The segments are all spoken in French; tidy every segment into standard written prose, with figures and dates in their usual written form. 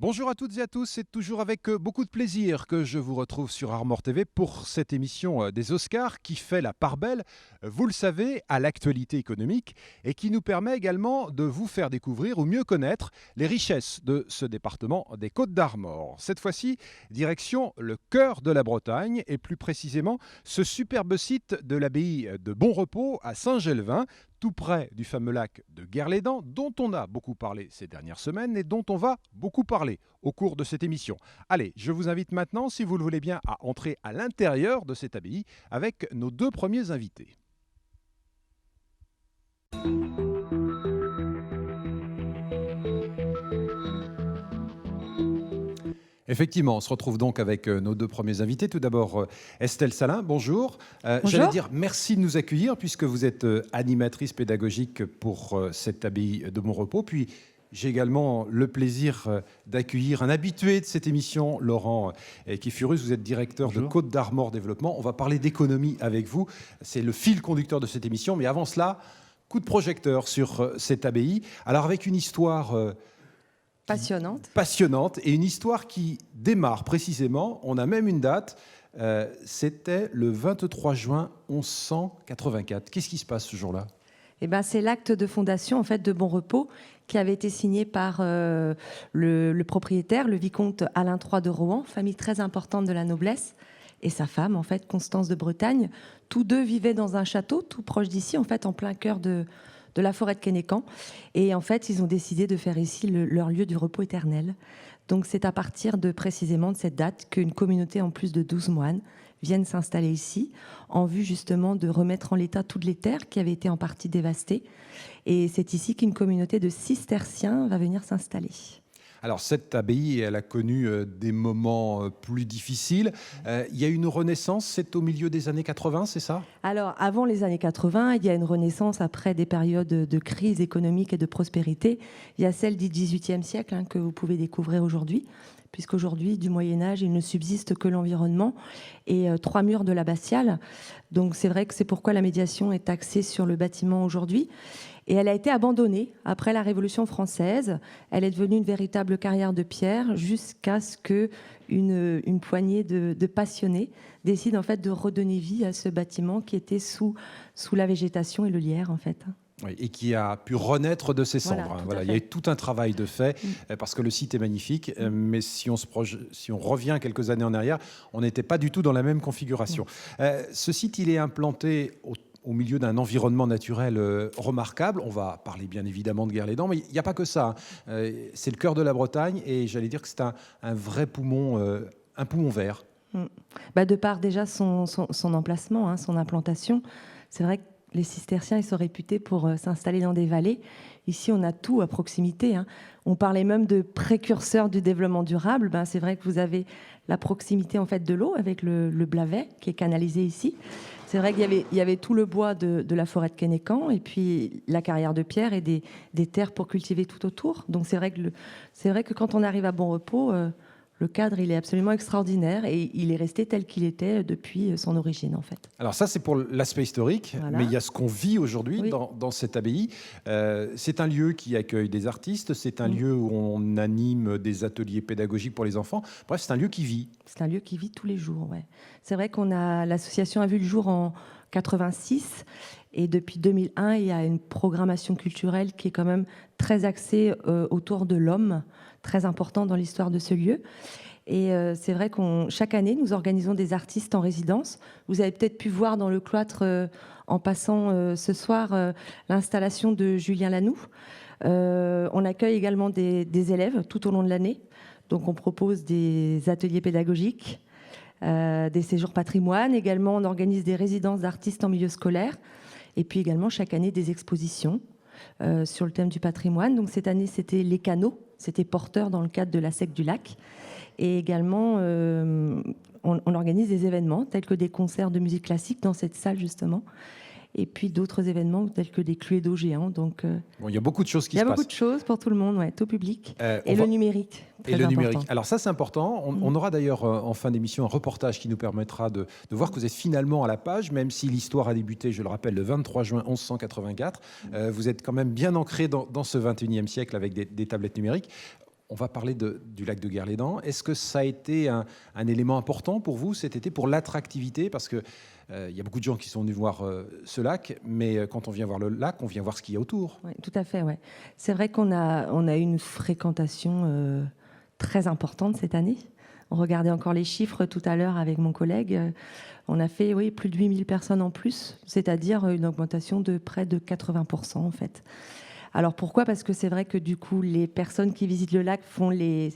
Bonjour à toutes et à tous, c'est toujours avec beaucoup de plaisir que je vous retrouve sur Armor TV pour cette émission des Oscars qui fait la part belle, vous le savez, à l'actualité économique et qui nous permet également de vous faire découvrir ou mieux connaître les richesses de ce département des Côtes d'Armor. Cette fois-ci, direction le cœur de la Bretagne et plus précisément ce superbe site de l'abbaye de Bon Repos à Saint-Gelvin, tout près du fameux lac de Guerlédan, dont on a beaucoup parlé ces dernières semaines et dont on va beaucoup parler au cours de cette émission. Allez, je vous invite maintenant, si vous le voulez bien, à entrer à l'intérieur de cette abbaye avec nos deux premiers invités. Effectivement, on se retrouve donc avec nos deux premiers invités. Tout d'abord, Estelle Salin, bonjour. J'allais Bonjour. dire merci de nous accueillir puisque vous êtes animatrice pédagogique pour cette abbaye de Bon Repos. Puis j'ai également le plaisir d'accueillir un habitué de cette émission, Laurent Kifurus. Vous êtes directeur de Côtes d'Armor Développement. On va parler d'économie avec vous. C'est le fil conducteur de cette émission. Mais avant cela, coup de projecteur sur cette abbaye. Alors avec une histoire passionnante et une histoire qui démarre précisément. On a même une date. C'était le 23 juin 1184. Qu'est-ce qui se passe ce jour-là ? Eh ben, c'est l'acte de fondation en fait de Bon Repos qui avait été signé par le propriétaire, le vicomte Alain III de Rohan, famille très importante de la noblesse, et sa femme en fait Constance de Bretagne. Tous deux vivaient dans un château tout proche d'ici, en fait en plein cœur de la forêt de Quénécan. Et en fait, ils ont décidé de faire ici leur lieu du repos éternel. Donc c'est à partir précisément de cette date qu'une communauté en plus de 12 moines viennent s'installer ici, en vue justement de remettre en l'état toutes les terres qui avaient été en partie dévastées. Et c'est ici qu'une communauté de cisterciens va venir s'installer. Alors cette abbaye, elle a connu des moments plus difficiles. Il y a une renaissance, c'est au milieu des années 80, c'est ça ? Alors avant les années 80, il y a une renaissance après des périodes de crise économique et de prospérité. Il y a celle du XVIIIe siècle que vous pouvez découvrir aujourd'hui, puisqu'aujourd'hui, du Moyen-Âge, il ne subsiste que l'environnement et 3 murs de l'abbatiale. Donc c'est vrai que c'est pourquoi la médiation est axée sur le bâtiment aujourd'hui. Et elle a été abandonnée après la Révolution française. Elle est devenue une véritable carrière de pierre jusqu'à ce qu'une poignée de passionnés décide en fait de redonner vie à ce bâtiment qui était sous la végétation et le lierre en fait. Oui, et qui a pu renaître de ses cendres. Voilà, il y a eu tout un travail de fait, parce que le site est magnifique, mais si on revient quelques années en arrière, on n'était pas du tout dans la même configuration. Ce site, il est implanté au milieu d'un environnement naturel remarquable. On va parler bien évidemment de Guerlédan, mais il n'y a pas que ça. C'est le cœur de la Bretagne, et j'allais dire que c'est un vrai poumon, un poumon vert. De par déjà son emplacement, son implantation, c'est vrai que les cisterciens, ils sont réputés pour s'installer dans des vallées. Ici, on a tout à proximité. On parlait même de précurseurs du développement durable. C'est vrai que vous avez la proximité en fait de l'eau avec le Blavet qui est canalisé ici. C'est vrai qu'il y avait tout le bois de la forêt de Quénécan et puis la carrière de pierre et des terres pour cultiver tout autour. Donc c'est vrai que quand on arrive à Bon Repos, le cadre, il est absolument extraordinaire et il est resté tel qu'il était depuis son origine, en fait. Alors ça, c'est pour l'aspect historique, Voilà. mais il y a ce qu'on vit aujourd'hui Oui. dans cette abbaye. C'est un lieu qui accueille des artistes, c'est un lieu où on anime des ateliers pédagogiques pour les enfants. Bref, c'est un lieu qui vit. C'est un lieu qui vit tous les jours, ouais. C'est vrai l'association a vu le jour en 86 et depuis 2001, il y a une programmation culturelle qui est quand même très axée autour de l'homme, très important dans l'histoire de ce lieu. Et c'est vrai chaque année, nous organisons des artistes en résidence. Vous avez peut-être pu voir dans le cloître, en passant ce soir, l'installation de Julien Lanoux. On accueille également des élèves tout au long de l'année. Donc on propose des ateliers pédagogiques, des séjours patrimoine. Également, on organise des résidences d'artistes en milieu scolaire. Et puis également, chaque année, des expositions sur le thème du patrimoine. Donc cette année, c'était les canaux. C'était porteur dans le cadre de la SEC du Lac. Et également, on organise des événements tels que des concerts de musique classique dans cette salle, justement. Et puis d'autres événements tels que des cluedos géants. Donc, il y a beaucoup de choses qui se passent. Il y a beaucoup de choses pour tout le monde, tout public. Et le numérique, très important. Numérique. Alors ça, c'est important. On aura d'ailleurs en fin d'émission un reportage qui nous permettra de voir que vous êtes finalement à la page, même si l'histoire a débuté, je le rappelle, le 23 juin 1184. Vous êtes quand même bien ancré dans ce 21e siècle avec des tablettes numériques. On va parler du lac de Guerlédan. Est-ce que ça a été un élément important pour vous cet été, pour l'attractivité? Parce qu'il y a beaucoup de gens qui sont venus voir ce lac, mais quand on vient voir le lac, on vient voir ce qu'il y a autour. Oui, tout à fait, ouais. C'est vrai qu'on a eu une fréquentation très importante cette année. On regardait encore les chiffres tout à l'heure avec mon collègue. On a fait plus de 8000 personnes en plus, c'est-à-dire une augmentation de près de 80% en fait. Alors pourquoi? Parce que c'est vrai que du coup, les personnes qui visitent le lac font les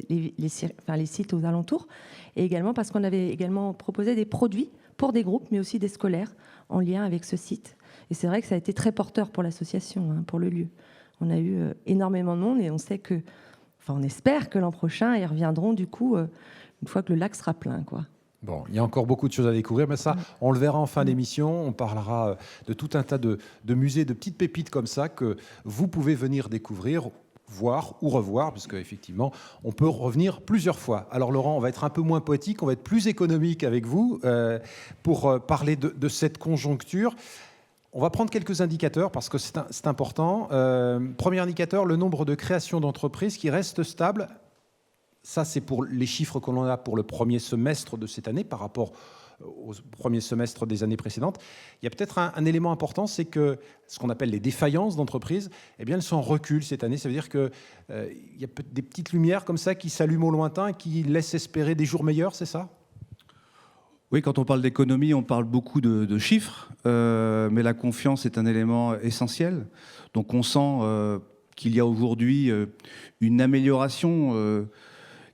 sites aux alentours. Et également parce qu'on avait également proposé des produits pour des groupes, mais aussi des scolaires, en lien avec ce site. Et c'est vrai que ça a été très porteur pour l'association, pour le lieu. On a eu énormément de monde et on sait que, on espère que l'an prochain, ils reviendront du coup, une fois que le lac sera plein, quoi. Bon, il y a encore beaucoup de choses à découvrir, mais ça, on le verra en fin d'émission. On parlera de tout un tas de musées, de petites pépites comme ça que vous pouvez venir découvrir, voir ou revoir, parce qu'effectivement, on peut revenir plusieurs fois. Alors Laurent, on va être un peu moins poétique, on va être plus économique avec vous pour parler de cette conjoncture. On va prendre quelques indicateurs parce que c'est important. Premier indicateur, le nombre de créations d'entreprises qui reste stable. Ça, c'est pour les chiffres que l'on a pour le premier semestre de cette année par rapport au premier semestre des années précédentes. Il y a peut-être un élément important, c'est que ce qu'on appelle les défaillances d'entreprises, eh bien, elles sont en recul cette année. Ça veut dire qu'il y a des petites lumières comme ça qui s'allument au lointain et qui laissent espérer des jours meilleurs, c'est ça ? Oui, quand on parle d'économie, on parle beaucoup de chiffres, mais la confiance est un élément essentiel. Donc on sent qu'il y a aujourd'hui une amélioration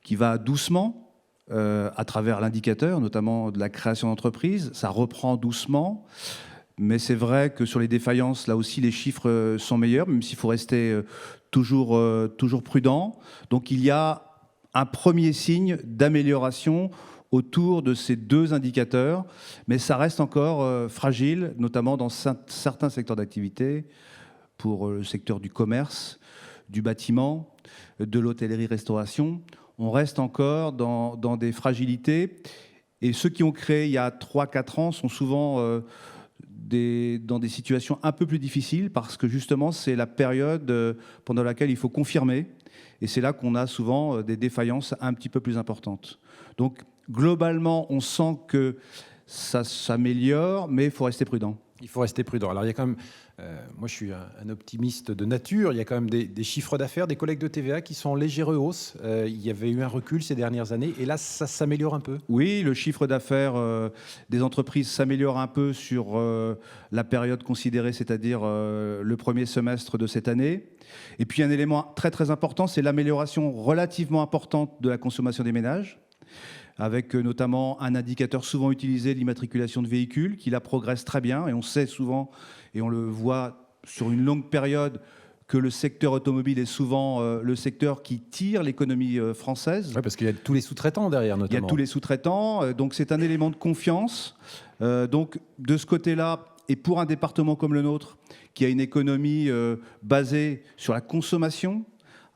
qui va doucement à travers l'indicateur, notamment de la création d'entreprises. Ça reprend doucement, mais c'est vrai que sur les défaillances, là aussi, les chiffres sont meilleurs, même s'il faut rester toujours prudent. Donc il y a un premier signe d'amélioration autour de ces deux indicateurs, mais ça reste encore fragile, notamment dans certains secteurs d'activité, pour le secteur du commerce, du bâtiment, de l'hôtellerie-restauration. On reste encore dans des fragilités. Et ceux qui ont créé il y a 3-4 ans sont souvent dans des situations un peu plus difficiles parce que justement, c'est la période pendant laquelle il faut confirmer. Et c'est là qu'on a souvent des défaillances un petit peu plus importantes. Donc, globalement, on sent que ça s'améliore, mais il faut rester prudent. Il faut rester prudent. Alors, il y a quand même, moi je suis un optimiste de nature, il y a quand même des chiffres d'affaires, des collègues de TVA qui sont en légère hausse. Il y avait eu un recul ces dernières années et là, ça s'améliore un peu. Oui, le chiffre d'affaires des entreprises s'améliore un peu sur la période considérée, c'est-à-dire le premier semestre de cette année. Et puis un élément très très important, c'est l'amélioration relativement importante de la consommation des ménages, avec notamment un indicateur souvent utilisé, l'immatriculation de véhicules, qui là progresse très bien. Et on sait souvent, et on le voit sur une longue période, que le secteur automobile est souvent le secteur qui tire l'économie française. Oui, parce qu'il y a tous les sous-traitants derrière, notamment. Il y a tous les sous-traitants, donc c'est un élément de confiance. Donc de ce côté-là, et pour un département comme le nôtre, qui a une économie basée sur la consommation,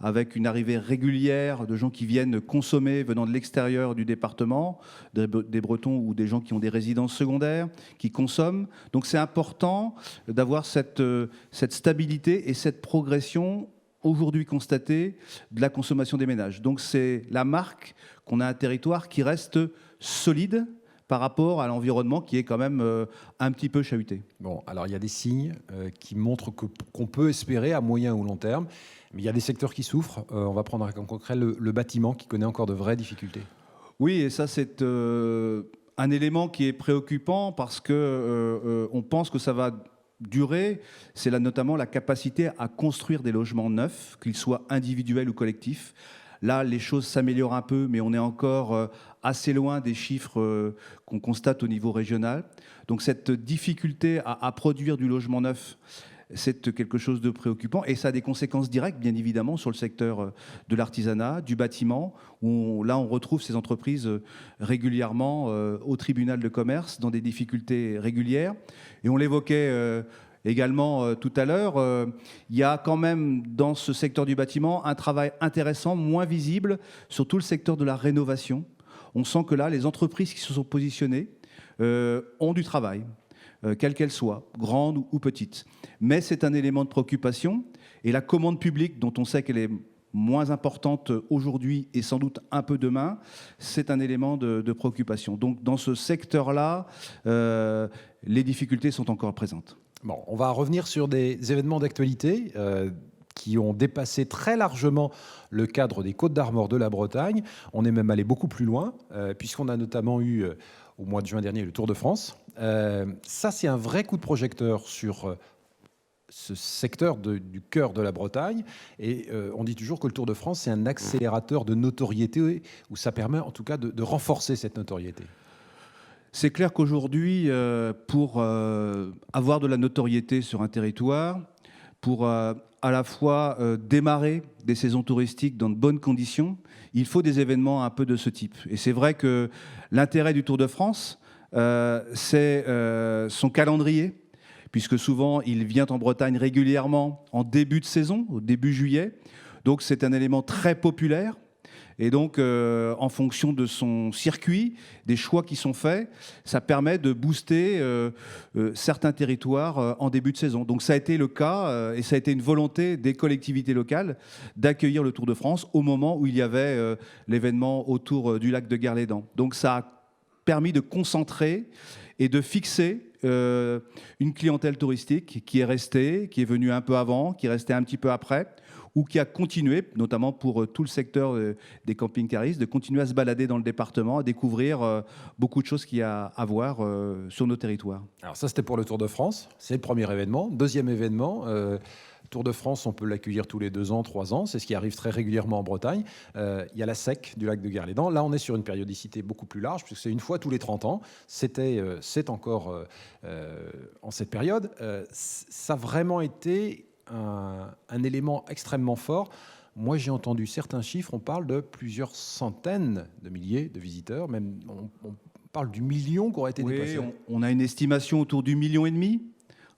avec une arrivée régulière de gens qui viennent consommer venant de l'extérieur du département, des Bretons ou des gens qui ont des résidences secondaires, qui consomment. Donc c'est important d'avoir cette stabilité et cette progression aujourd'hui constatée de la consommation des ménages. Donc c'est la marque qu'on a un territoire qui reste solide par rapport à l'environnement qui est quand même un petit peu chahuté. Bon, alors il y a des signes qui montrent qu'on peut espérer à moyen ou long terme. Mais il y a des secteurs qui souffrent. On va prendre en concret le bâtiment qui connaît encore de vraies difficultés. Oui, et ça c'est un élément qui est préoccupant parce qu'on pense que ça va durer. C'est là notamment la capacité à construire des logements neufs, qu'ils soient individuels ou collectifs. Là, les choses s'améliorent un peu, mais on est encore assez loin des chiffres qu'on constate au niveau régional. Donc cette difficulté à produire du logement neuf, c'est quelque chose de préoccupant et ça a des conséquences directes, bien évidemment, sur le secteur de l'artisanat, du bâtiment, où là, on retrouve ces entreprises régulièrement au tribunal de commerce dans des difficultés régulières. Et on l'évoquait également tout à l'heure, il y a quand même dans ce secteur du bâtiment un travail intéressant, moins visible, sur tout le secteur de la rénovation. On sent que là, les entreprises qui se sont positionnées ont du travail, quelle qu'elle soit, grande ou petite. Mais c'est un élément de préoccupation. Et la commande publique, dont on sait qu'elle est moins importante aujourd'hui et sans doute un peu demain, c'est un élément de préoccupation. Donc dans ce secteur-là, les difficultés sont encore présentes. Bon, on va revenir sur des événements d'actualité qui ont dépassé très largement le cadre des Côtes d'Armor de la Bretagne. On est même allé beaucoup plus loin, puisqu'on a notamment eu, au mois de juin dernier, le Tour de France. Ça, c'est un vrai coup de projecteur sur ce secteur du cœur de la Bretagne. Et on dit toujours que le Tour de France, c'est un accélérateur de notoriété, où ça permet en tout cas de renforcer cette notoriété. C'est clair qu'aujourd'hui, pour avoir de la notoriété sur un territoire, pour à la fois démarrer des saisons touristiques dans de bonnes conditions, il faut des événements un peu de ce type. Et c'est vrai que l'intérêt du Tour de France, c'est son calendrier, puisque souvent il vient en Bretagne régulièrement en début de saison, au début juillet. Donc c'est un élément très populaire. Et donc, en fonction de son circuit, des choix qui sont faits, ça permet de booster certains territoires en début de saison. Donc ça a été le cas, et ça a été une volonté des collectivités locales d'accueillir le Tour de France au moment où il y avait l'événement autour du lac de Guerlédan. Donc ça a permis de concentrer et de fixer une clientèle touristique qui est restée, qui est venue un peu avant, qui est restée un petit peu après, ou qui a continué, notamment pour tout le secteur des camping-caristes, de continuer à se balader dans le département, à découvrir beaucoup de choses qu'il y a à voir sur nos territoires. Alors ça, c'était pour le Tour de France. C'est le premier événement. Deuxième événement, Tour de France, on peut l'accueillir tous les 2 ans, 3 ans. C'est ce qui arrive très régulièrement en Bretagne. Il y a la SEC du lac de Guerlédan. Là, on est sur une périodicité beaucoup plus large, puisque c'est une fois tous les 30 ans. C'est encore en cette période. Ça a vraiment été un élément extrêmement fort. Moi, j'ai entendu certains chiffres, on parle de plusieurs centaines de milliers de visiteurs, même on parle du million qui aurait été dépassé. On a une estimation autour du 1,5 million.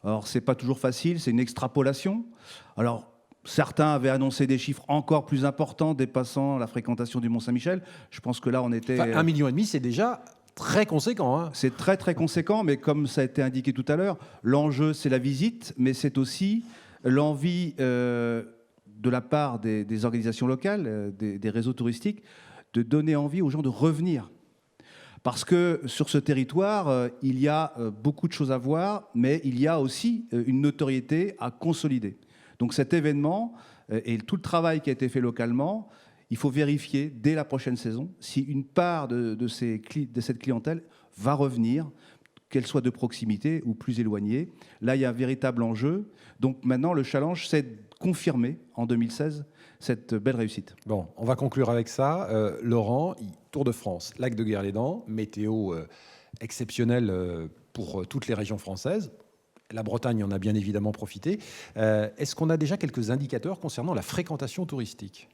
Alors, c'est pas toujours facile, c'est une extrapolation. Alors, certains avaient annoncé des chiffres encore plus importants, dépassant la fréquentation du Mont-Saint-Michel. Je pense que là, on était... Enfin, 1,5 million, c'est déjà très conséquent. Hein. C'est très, très conséquent, mais comme ça a été indiqué tout à l'heure, l'enjeu, c'est la visite, mais c'est aussi l'envie de la part des organisations locales, des réseaux touristiques, de donner envie aux gens de revenir. Parce que sur ce territoire, il y a beaucoup de choses à voir, mais il y a aussi une notoriété à consolider. Donc cet événement et tout le travail qui a été fait localement, il faut vérifier dès la prochaine saison si une part de cette clientèle va revenir, qu'elle soit de proximité ou plus éloignée. Là, il y a un véritable enjeu. Donc maintenant, le challenge, c'est de confirmer en 2016 cette belle réussite. Bon, on va conclure avec ça. Laurent, Tour de France, lac de Guerlédan, météo exceptionnelle pour toutes les régions françaises. La Bretagne en a bien évidemment profité. Est-ce qu'on a déjà quelques indicateurs concernant la fréquentation touristique ?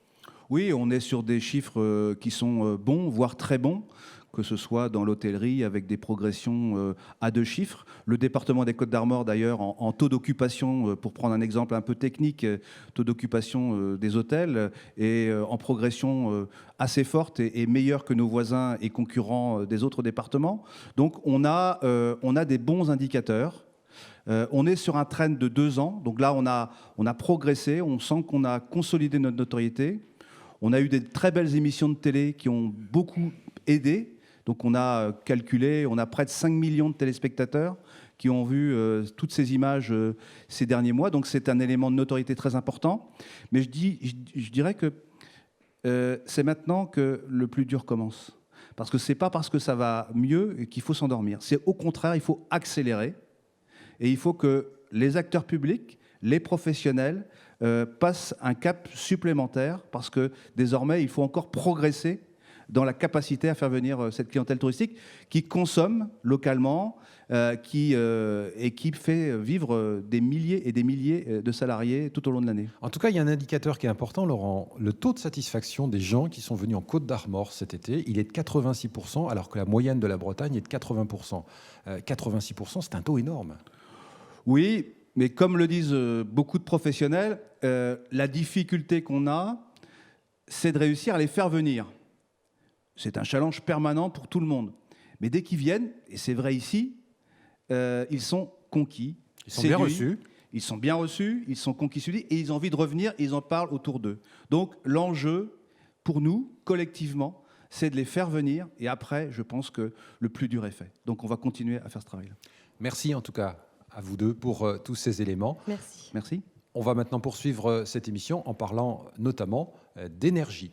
Oui, on est sur des chiffres qui sont bons, voire très bons, que ce soit dans l'hôtellerie avec des progressions à 2 chiffres. Le département des Côtes d'Armor, d'ailleurs, en taux d'occupation, pour prendre un exemple un peu technique, taux d'occupation des hôtels, est en progression assez forte et meilleure que nos voisins et concurrents des autres départements. Donc on a des bons indicateurs. On est sur un trend de 2 ans. Donc là, on a progressé, on sent qu'on a consolidé notre notoriété. On a eu des très belles émissions de télé qui ont beaucoup aidé. Donc on a calculé, on a près de 5 millions de téléspectateurs qui ont vu toutes ces images ces derniers mois. Donc c'est un élément de notoriété très important. Mais je dirais que c'est maintenant que le plus dur commence. Parce que ce n'est pas parce que ça va mieux qu'il faut s'endormir. C'est au contraire, il faut accélérer. Et il faut que les acteurs publics, les professionnels, passent un cap supplémentaire parce que désormais, il faut encore progresser dans la capacité à faire venir cette clientèle touristique qui consomme localement et qui fait vivre des milliers et des milliers de salariés tout au long de l'année. En tout cas, il y a un indicateur qui est important, Laurent. Le taux de satisfaction des gens qui sont venus en Côte d'Armor cet été, il est de 86%, alors que la moyenne de la Bretagne est de 80%. 86%, c'est un taux énorme. Oui, mais comme le disent beaucoup de professionnels, la difficulté qu'on a, c'est de réussir à les faire venir. C'est un challenge permanent pour tout le monde. Mais dès qu'ils viennent, et c'est vrai ici, ils sont conquis, ils sont bien reçus. ils sont bien reçus, ils sont conquis suivis et ils ont envie de revenir et ils en parlent autour d'eux. Donc l'enjeu, pour nous, collectivement, c'est de les faire venir et après, je pense que le plus dur est fait. Donc on va continuer à faire ce travail-là. Merci en tout cas à vous deux pour tous ces éléments. Merci. Merci. On va maintenant poursuivre cette émission en parlant notamment d'énergie.